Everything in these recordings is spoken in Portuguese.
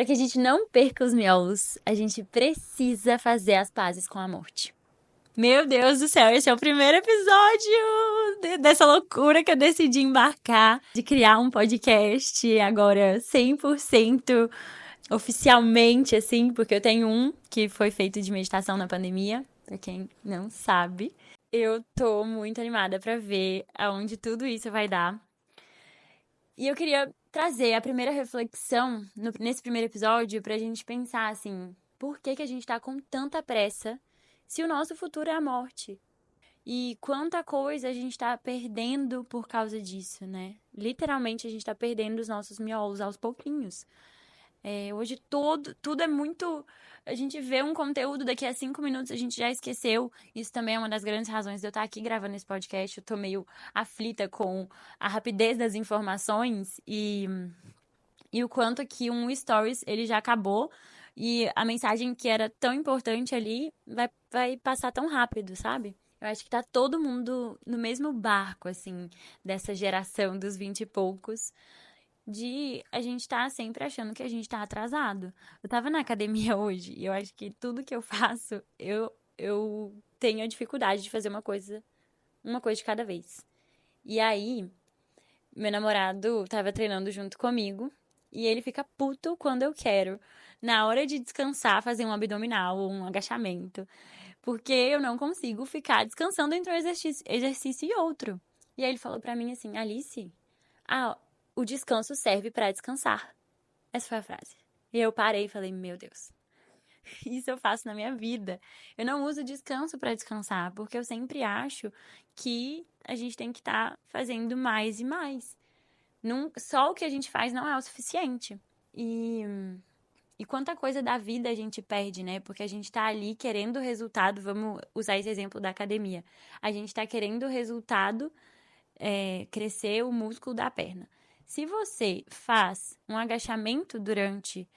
Para que a gente não perca os miolos, a gente precisa fazer as pazes com a morte. Meu Deus do céu, esse é o primeiro episódio dessa loucura que eu decidi embarcar, de criar um podcast agora 100% oficialmente, assim, porque eu tenho um que foi feito de meditação na pandemia, pra quem não sabe. Eu tô muito animada pra ver aonde tudo isso vai dar. E eu queria trazer a primeira reflexão nesse primeiro episódio pra gente pensar, assim, por que a gente tá com tanta pressa se o nosso futuro é a morte? E quanta coisa a gente tá perdendo por causa disso, né? Literalmente a gente tá perdendo os nossos miolos aos pouquinhos. Hoje tudo é muito. A gente vê um conteúdo, daqui a 5 minutos a gente já esqueceu. Isso também é uma das grandes razões de eu estar aqui gravando esse podcast. Eu tô meio aflita com a rapidez das informações e o quanto que um stories ele já acabou e a mensagem que era tão importante ali vai passar tão rápido, sabe? Eu acho que tá todo mundo no mesmo barco, assim, dessa geração dos 20 e poucos, de a gente tá sempre achando que a gente tá atrasado. Eu tava na academia hoje e eu acho que tudo que eu faço, eu tenho a dificuldade de fazer uma coisa de cada vez. E aí, meu namorado tava treinando junto comigo e ele fica puto quando eu quero, na hora de descansar, fazer um abdominal ou um agachamento, porque eu não consigo ficar descansando entre um exercício e outro. E aí ele falou pra mim assim: Alice, ah, o descanso serve pra descansar. Essa foi a frase. E eu parei e falei: meu Deus, isso eu faço na minha vida. Eu não uso descanso pra descansar, porque eu sempre acho que a gente tem que estar fazendo mais e mais. Só o que a gente faz não é o suficiente. E quanta coisa da vida a gente perde, né? Porque a gente tá ali querendo o resultado. Vamos usar esse exemplo da academia. A gente tá querendo o resultado, crescer o músculo da perna. Se você faz um agachamento durante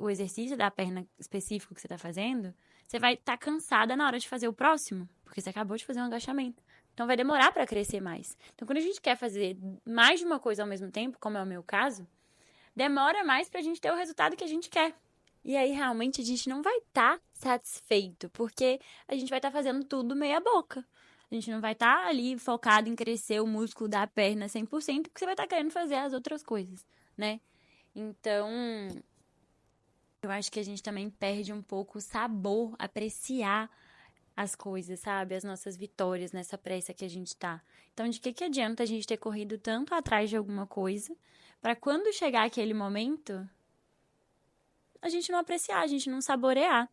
o exercício da perna específico que você tá fazendo, você vai estar cansada na hora de fazer o próximo, porque você acabou de fazer um agachamento. Então vai demorar para crescer mais. Então quando a gente quer fazer mais de uma coisa ao mesmo tempo, como é o meu caso, demora mais pra gente ter o resultado que a gente quer. E aí, realmente, a gente não vai estar satisfeito, porque a gente vai estar fazendo tudo meia boca. A gente não vai estar ali focado em crescer o músculo da perna 100%, porque você vai estar querendo fazer as outras coisas, né? Então, eu acho que a gente também perde um pouco o sabor, apreciar as coisas, sabe? As nossas vitórias nessa pressa que a gente tá. Então, de que adianta a gente ter corrido tanto atrás de alguma coisa, pra quando chegar aquele momento, a gente não apreciar, a gente não saborear.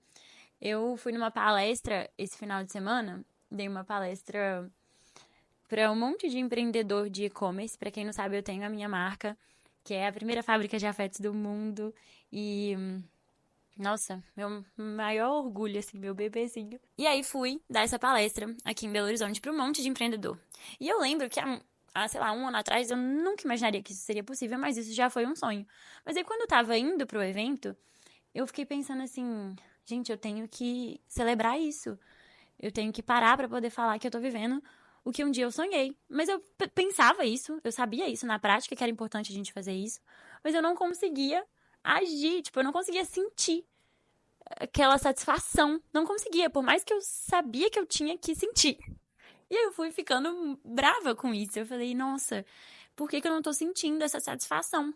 Eu fui numa palestra esse final de semana, dei uma palestra para um monte de empreendedor de e-commerce. Para quem não sabe, eu tenho a minha marca, que é a primeira fábrica de afetos do mundo. E, nossa, meu maior orgulho, assim, meu bebezinho. E aí fui dar essa palestra aqui em Belo Horizonte para um monte de empreendedor. E eu lembro que sei lá, um ano atrás, eu nunca imaginaria que isso seria possível, mas isso já foi um sonho. Mas aí quando eu tava indo pro evento, eu fiquei pensando assim, gente, eu tenho que celebrar isso. Eu tenho que parar pra poder falar que eu tô vivendo o que um dia eu sonhei. Mas eu pensava isso, eu sabia isso na prática, que era importante a gente fazer isso, mas eu não conseguia agir, tipo, eu não conseguia sentir aquela satisfação. Não conseguia, por mais que eu sabia que eu tinha que sentir. E aí eu fui ficando brava com isso. Eu falei, nossa, por que eu não tô sentindo essa satisfação?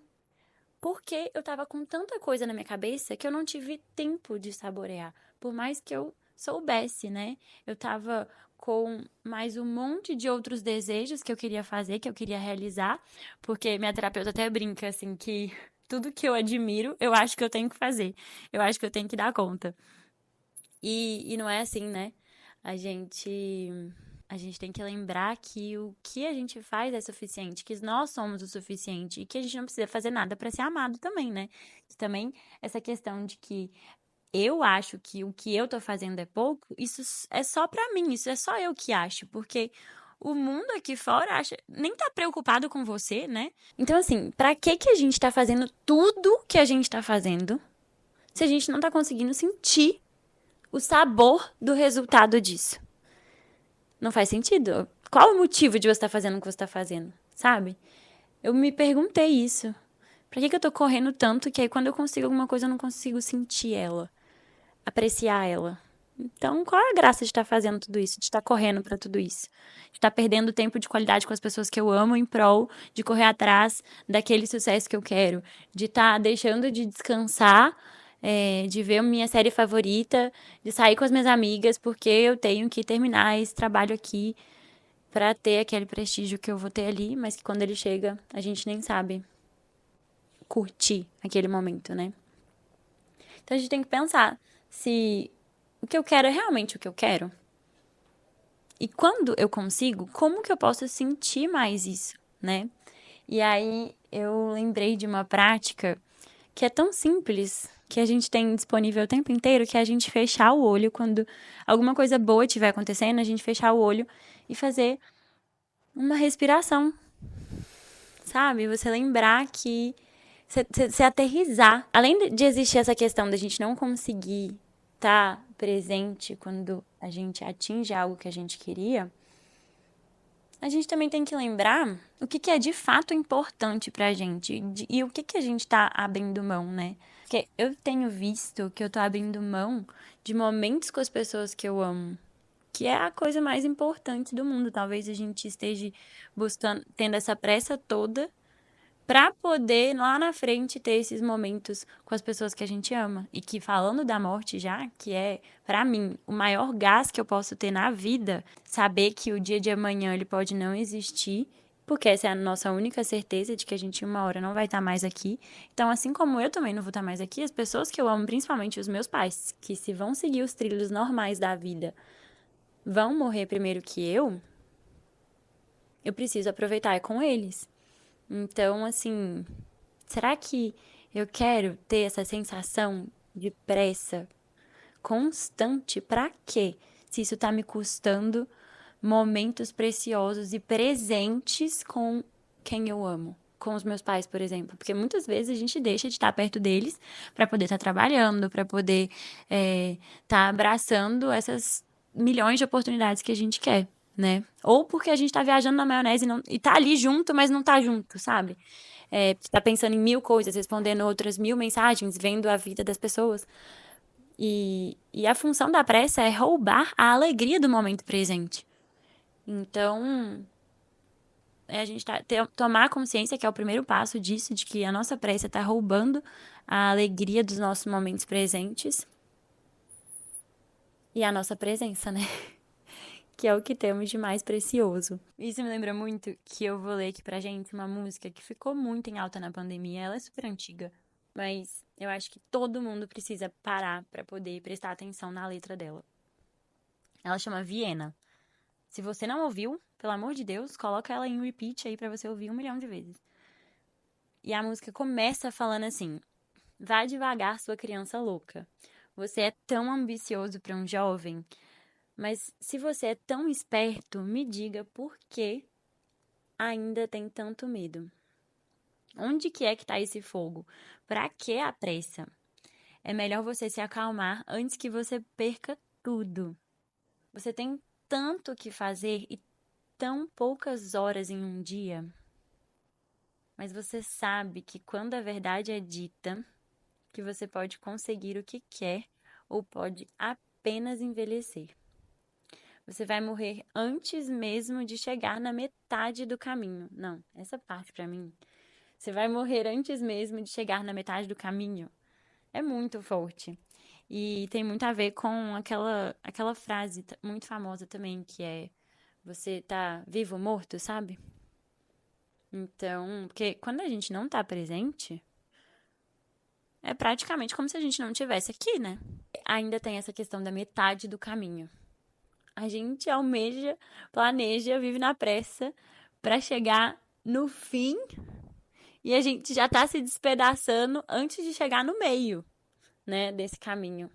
Porque eu tava com tanta coisa na minha cabeça que eu não tive tempo de saborear. Por mais que eu soubesse, né? Eu tava com mais um monte de outros desejos que eu queria fazer, que eu queria realizar. Porque minha terapeuta até brinca, assim, que tudo que eu admiro, eu acho que eu tenho que fazer. Eu acho que eu tenho que dar conta. E não é assim, né? A gente a gente tem que lembrar que o que a gente faz é suficiente, que nós somos o suficiente e que a gente não precisa fazer nada para ser amado também, né? E também essa questão de que eu acho que o que eu tô fazendo é pouco, isso é só pra mim, isso é só eu que acho, porque o mundo aqui fora nem tá preocupado com você, né? Então assim, pra que a gente tá fazendo tudo que a gente tá fazendo se a gente não tá conseguindo sentir o sabor do resultado disso? Não faz sentido. Qual o motivo de você estar fazendo o que você está fazendo, sabe? Eu me perguntei isso. Pra que eu tô correndo tanto que aí quando eu consigo alguma coisa eu não consigo sentir ela, apreciar ela? Então, qual é a graça de estar fazendo tudo isso, de estar correndo pra tudo isso? De estar perdendo tempo de qualidade com as pessoas que eu amo em prol de correr atrás daquele sucesso que eu quero? De estar deixando de descansar, de ver minha série favorita, de sair com as minhas amigas porque eu tenho que terminar esse trabalho aqui pra ter aquele prestígio que eu vou ter ali, mas que quando ele chega, a gente nem sabe curtir aquele momento, né? Então a gente tem que pensar se o que eu quero é realmente o que eu quero. E quando eu consigo, como que eu posso sentir mais isso, né? E aí eu lembrei de uma prática que é tão simples, que a gente tem disponível o tempo inteiro, que é a gente fechar o olho quando alguma coisa boa estiver acontecendo, a gente fechar o olho e fazer uma respiração, sabe? Você lembrar que você aterrizar. Além de existir essa questão da gente não conseguir estar presente quando a gente atinge algo que a gente queria, a gente também tem que lembrar o que é de fato importante pra gente e o que a gente tá abrindo mão, né? Porque eu tenho visto que eu tô abrindo mão de momentos com as pessoas que eu amo, que é a coisa mais importante do mundo. Talvez a gente esteja buscando, tendo essa pressa toda pra poder lá na frente ter esses momentos com as pessoas que a gente ama. E que falando da morte já, que é pra mim o maior gás que eu posso ter na vida, saber que o dia de amanhã ele pode não existir, porque essa é a nossa única certeza de que a gente uma hora não vai estar mais aqui. Então, assim como eu também não vou estar mais aqui, as pessoas que eu amo, principalmente os meus pais, que se vão seguir os trilhos normais da vida, vão morrer primeiro que eu preciso aproveitar com eles. Então, assim, será que eu quero ter essa sensação de pressa constante? Pra quê? Se isso tá me custando momentos preciosos e presentes com quem eu amo. Com os meus pais, por exemplo. Porque muitas vezes a gente deixa de estar perto deles pra poder estar trabalhando, pra poder estar abraçando essas milhões de oportunidades que a gente quer, né? Ou porque a gente tá viajando na maionese e tá ali junto, mas não tá junto, sabe? Tá pensando em mil coisas, respondendo outras mil mensagens, vendo a vida das pessoas. E a função da pressa é roubar a alegria do momento presente. Então, a gente tomar consciência que é o primeiro passo disso, de que a nossa pressa está roubando a alegria dos nossos momentos presentes e a nossa presença, né? Que é o que temos de mais precioso. Isso me lembra muito que eu vou ler aqui pra gente uma música que ficou muito em alta na pandemia. Ela é super antiga, mas eu acho que todo mundo precisa parar pra poder prestar atenção na letra dela. Ela chama Viena. Se você não ouviu, pelo amor de Deus, coloca ela em repeat aí pra você ouvir 1 milhão de vezes. E a música começa falando assim: vá devagar, sua criança louca. Você é tão ambicioso pra um jovem, mas se você é tão esperto, me diga por que ainda tem tanto medo. Onde que é que tá esse fogo? Pra que a pressa? É melhor você se acalmar antes que você perca tudo. Você tem tanto o que fazer e tão poucas horas em um dia. Mas você sabe que quando a verdade é dita, que você pode conseguir o que quer ou pode apenas envelhecer. Você vai morrer antes mesmo de chegar na metade do caminho. Não, essa parte pra mim. Você vai morrer antes mesmo de chegar na metade do caminho. É muito forte. E tem muito a ver com aquela frase muito famosa também, que é: você tá vivo ou morto, sabe? Então, porque quando a gente não tá presente, é praticamente como se a gente não tivesse aqui, né? Ainda tem essa questão da metade do caminho. A gente almeja, planeja, vive na pressa pra chegar no fim e a gente já tá se despedaçando antes de chegar no meio, né, desse caminho.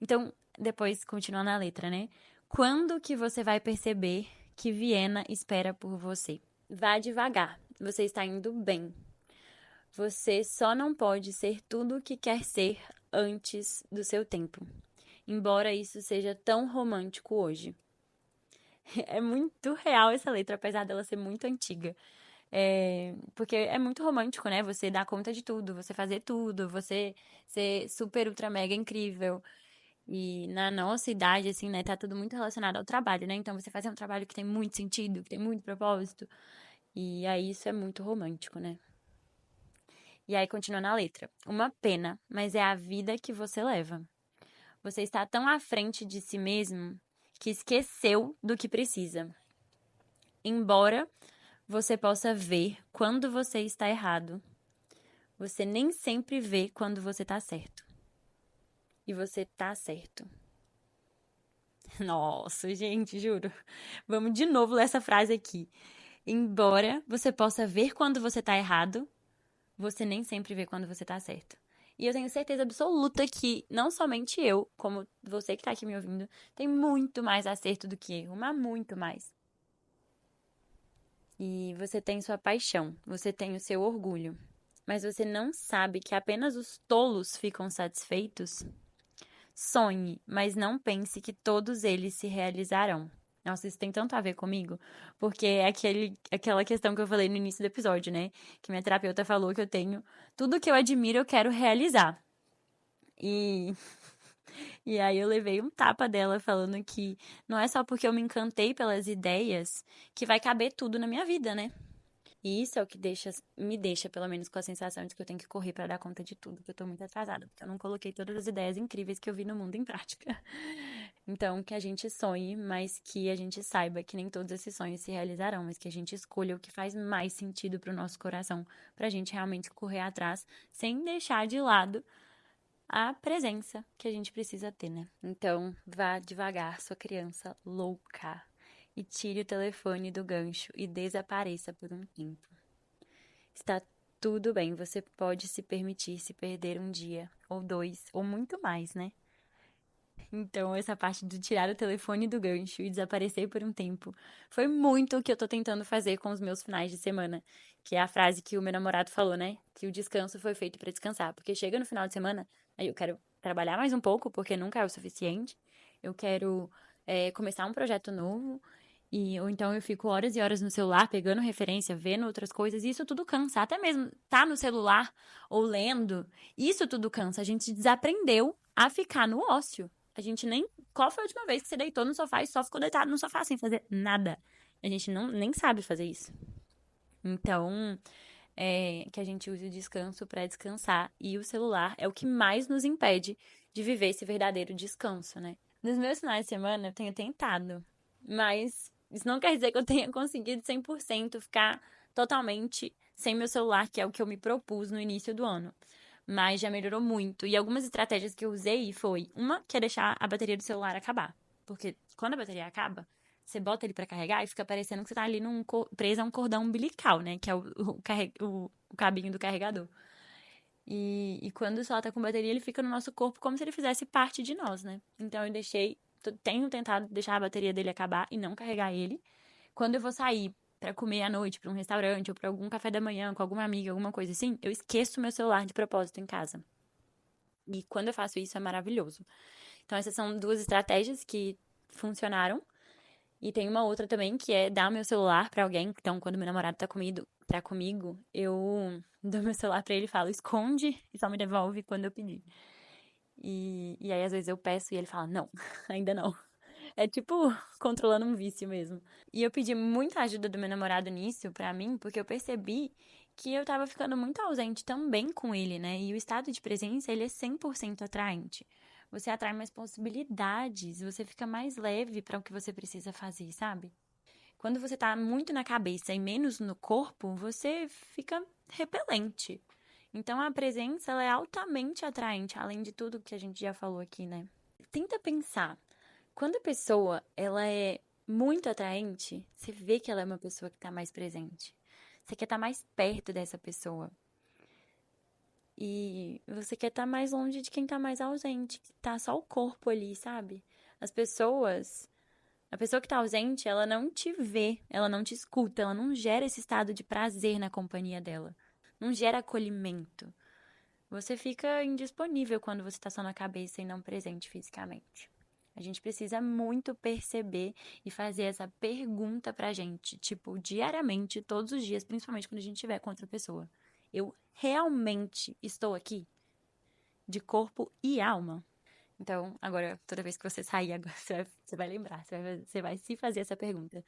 Então, depois continuando a letra, né? Quando que você vai perceber que Viena espera por você? Vá devagar, você está indo bem. Você só não pode ser tudo o que quer ser antes do seu tempo. Embora isso seja tão romântico hoje. É muito real essa letra, apesar dela ser muito antiga. Porque é muito romântico, né? Você dar conta de tudo, você fazer tudo, você ser super, ultra, mega incrível. E na nossa idade, assim, né, tá tudo muito relacionado ao trabalho, né? Então você fazer um trabalho que tem muito sentido, que tem muito propósito. E aí isso é muito romântico, né? E aí continua na letra. Uma pena, mas é a vida que você leva. Você está tão à frente de si mesmo que esqueceu do que precisa. Embora você possa ver quando você está errado, você nem sempre vê quando você tá certo. E você tá certo. Nossa, gente, juro. Vamos de novo ler essa frase aqui. Embora você possa ver quando você tá errado, você nem sempre vê quando você tá certo. E eu tenho certeza absoluta que não somente eu, como você que tá aqui me ouvindo, tem muito mais acerto do que erro, mas muito mais. E você tem sua paixão, você tem o seu orgulho. Mas você não sabe que apenas os tolos ficam satisfeitos? Sonhe, mas não pense que todos eles se realizarão. Nossa, isso tem tanto a ver comigo, porque é aquela questão que eu falei no início do episódio, né? Que minha terapeuta falou que eu tenho tudo que eu admiro, eu quero realizar. E, e aí eu levei um tapa dela falando que não é só porque eu me encantei pelas ideias que vai caber tudo na minha vida, né? E isso é o que me deixa, pelo menos, com a sensação de que eu tenho que correr pra dar conta de tudo, que eu tô muito atrasada, porque eu não coloquei todas as ideias incríveis que eu vi no mundo em prática. Então, que a gente sonhe, mas que a gente saiba que nem todos esses sonhos se realizarão, mas que a gente escolha o que faz mais sentido pro nosso coração, pra gente realmente correr atrás, sem deixar de lado a presença que a gente precisa ter, né? Então, vá devagar, sua criança louca. E tire o telefone do gancho e desapareça por um tempo. Está tudo bem, você pode se permitir se perder um dia, ou dois, ou muito mais, né? Então, essa parte de tirar o telefone do gancho e desaparecer por um tempo foi muito o que eu tô tentando fazer com os meus finais de semana. Que é a frase que o meu namorado falou, né? Que o descanso foi feito pra descansar. Porque chega no final de semana, aí eu quero trabalhar mais um pouco, porque nunca é o suficiente. Eu quero começar um projeto novo. Ou então eu fico horas e horas no celular, pegando referência, vendo outras coisas, e isso tudo cansa. Até mesmo tá no celular ou lendo, isso tudo cansa. A gente desaprendeu a ficar no ócio. A gente nem. Qual foi a última vez que você deitou no sofá e só ficou deitado no sofá sem fazer nada? A gente não, nem sabe fazer isso. Então, que a gente use o descanso para descansar. E o celular é o que mais nos impede de viver esse verdadeiro descanso, né? Nos meus finais de semana eu tenho tentado, mas isso não quer dizer que eu tenha conseguido 100% ficar totalmente sem meu celular, que é o que eu me propus no início do ano. Mas já melhorou muito. E algumas estratégias que eu usei foi: uma, que é deixar a bateria do celular acabar. Porque quando a bateria acaba, você bota ele pra carregar e fica parecendo que você tá ali preso a um cordão umbilical, né? Que é o cabinho do carregador. E quando o celular tá com bateria, ele fica no nosso corpo como se ele fizesse parte de nós, né? Então eu tenho tentado deixar a bateria dele acabar e não carregar ele. Quando eu vou sair pra comer à noite, pra um restaurante ou pra algum café da manhã com alguma amiga, alguma coisa assim, eu esqueço meu celular de propósito em casa. E quando eu faço isso é maravilhoso. Então essas são duas estratégias que funcionaram. E tem uma outra também que é dar meu celular pra alguém. Então, quando meu namorado tá comigo, eu dou meu celular pra ele e falo, esconde e só me devolve quando eu pedir. E aí, às vezes, eu peço e ele fala, não, ainda não. É tipo controlando um vício mesmo. E eu pedi muita ajuda do meu namorado nisso pra mim, porque eu percebi que eu tava ficando muito ausente também com ele, né? E o estado de presença, ele é 100% atraente. Você atrai mais possibilidades, você fica mais leve pra o que você precisa fazer, sabe? Quando você tá muito na cabeça e menos no corpo, você fica repelente. Então a presença ela é altamente atraente, além de tudo que a gente já falou aqui, né? Tenta pensar, quando a pessoa ela é muito atraente, você vê que ela é uma pessoa que tá mais presente. Você quer estar mais perto dessa pessoa. E você quer estar mais longe de quem tá mais ausente, que tá só o corpo ali, sabe? As pessoas A pessoa que tá ausente, ela não te vê, ela não te escuta, ela não gera esse estado de prazer na companhia dela. Não gera acolhimento. Você fica indisponível quando você tá só na cabeça e não presente fisicamente. A gente precisa muito perceber e fazer essa pergunta pra gente, tipo, diariamente, todos os dias, principalmente quando a gente estiver com outra pessoa. Eu realmente estou aqui? De corpo e alma? Então, agora, toda vez que você sair, agora você vai lembrar, você vai se fazer essa pergunta.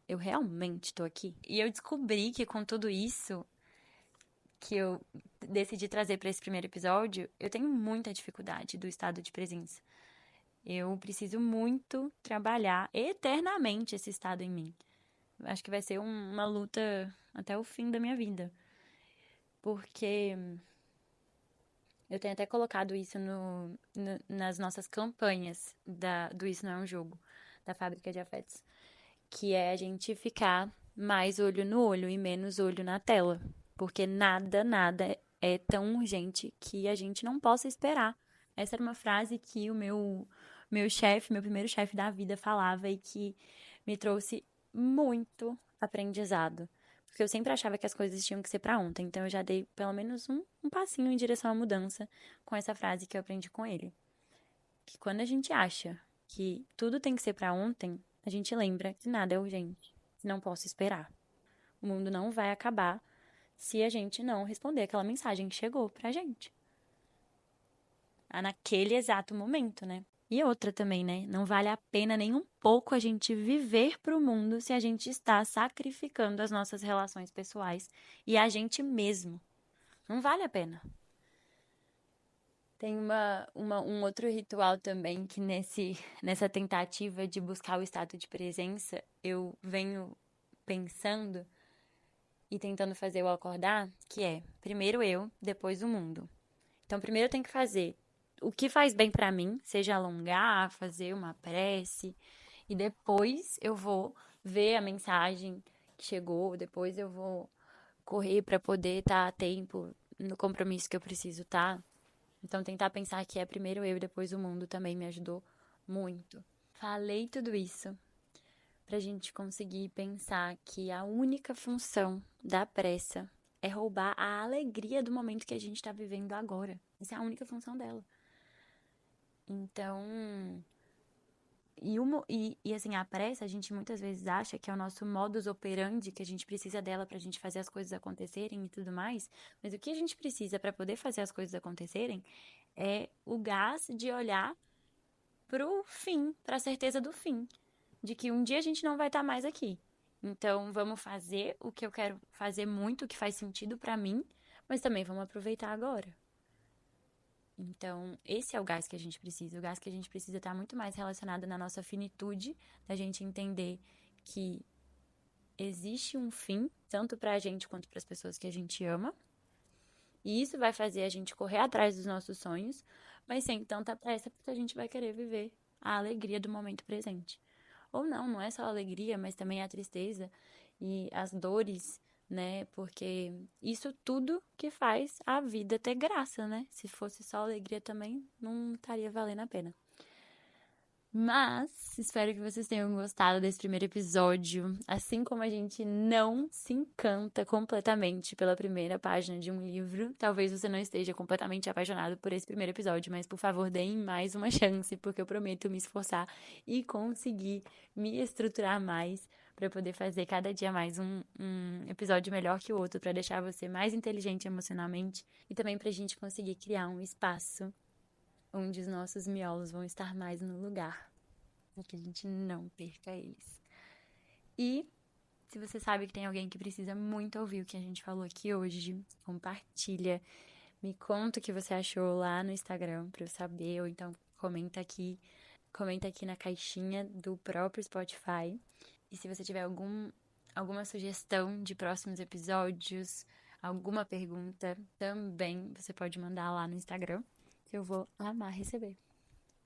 Eu realmente estou aqui? E eu descobri que com tudo isso que eu decidi trazer para esse primeiro episódio, eu tenho muita dificuldade do estado de presença. Eu preciso muito trabalhar eternamente esse estado em mim. Acho que vai ser uma luta até o fim da minha vida. Porque eu tenho até colocado isso nas nossas campanhas do Isso Não é um Jogo, da Fábrica de Afetos. Que é a gente ficar mais olho no olho e menos olho na tela. Porque nada é tão urgente que a gente não possa esperar. Essa era uma frase que o meu chefe, meu primeiro chefe da vida falava e que me trouxe muito aprendizado. Porque eu sempre achava que as coisas tinham que ser pra ontem. Então eu já dei pelo menos um passinho em direção à mudança com essa frase que eu aprendi com ele. Que quando a gente acha que tudo tem que ser pra ontem, a gente lembra que nada é urgente. Não posso esperar. O mundo não vai acabar se a gente não responder aquela mensagem que chegou pra gente. Naquele exato momento, né? E outra também, né? Não vale a pena nem um pouco a gente viver pro mundo se a gente está sacrificando as nossas relações pessoais e a gente mesmo. Não vale a pena. Tem um outro ritual também que nessa tentativa de buscar o estado de presença, eu venho pensando e tentando fazer eu acordar, que é primeiro eu, depois o mundo. Então, primeiro eu tenho que fazer o que faz bem pra mim, seja alongar, fazer uma prece, e depois eu vou ver a mensagem que chegou, depois eu vou correr pra poder estar a tempo no compromisso que eu preciso estar. Então, tentar pensar que é primeiro eu e depois o mundo também me ajudou muito. Falei tudo isso pra gente conseguir pensar que a única função da pressa é roubar a alegria do momento que a gente tá vivendo agora. Essa é a única função dela. Então, assim, a pressa, a gente muitas vezes acha que é o nosso modus operandi, que a gente precisa dela pra gente fazer as coisas acontecerem e tudo mais. Mas o que a gente precisa pra poder fazer as coisas acontecerem é o gás de olhar pro fim, pra certeza do fim, de que um dia a gente não vai estar mais aqui. Então, vamos fazer o que eu quero fazer muito, o que faz sentido pra mim, mas também vamos aproveitar agora. Então, esse é o gás que a gente precisa. O gás que a gente precisa está muito mais relacionado na nossa finitude, da gente entender que existe um fim, tanto pra gente quanto para as pessoas que a gente ama. E isso vai fazer a gente correr atrás dos nossos sonhos, mas sem tanta pressa, porque a gente vai querer viver a alegria do momento presente. Ou não, não é só a alegria, mas também a tristeza e as dores, né? Porque isso tudo que faz a vida ter graça, né? Se fosse só alegria também, não estaria valendo a pena. Mas espero que vocês tenham gostado desse primeiro episódio. Assim como a gente não se encanta completamente pela primeira página de um livro, talvez você não esteja completamente apaixonado por esse primeiro episódio, mas por favor, deem mais uma chance, porque eu prometo me esforçar e conseguir me estruturar mais para poder fazer cada dia mais um episódio melhor que o outro, para deixar você mais inteligente emocionalmente e também para a gente conseguir criar um espaço onde os nossos miolos vão estar mais no lugar, para que a gente não perca eles. E se você sabe que tem alguém que precisa muito ouvir o que a gente falou aqui hoje, compartilha, me conta o que você achou lá no Instagram para eu saber, ou então comenta aqui na caixinha do próprio Spotify. E se você tiver alguma sugestão de próximos episódios, alguma pergunta, também você pode mandar lá no Instagram, que eu vou amar receber.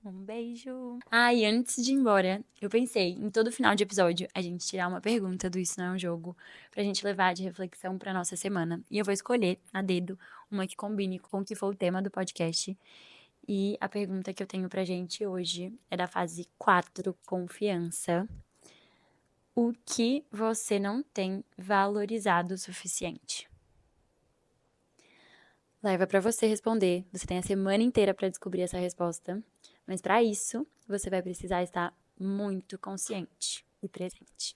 Um beijo! E antes de ir embora, eu pensei em todo final de episódio a gente tirar uma pergunta do Isso Não é um Jogo pra gente levar de reflexão pra nossa semana. E eu vou escolher a dedo uma que combine com o que for o tema do podcast. E a pergunta que eu tenho pra gente hoje é da fase 4, confiança. O que você não tem valorizado o suficiente? Leva pra você responder. Você tem a semana inteira pra descobrir essa resposta. Mas para isso, você vai precisar estar muito consciente e presente.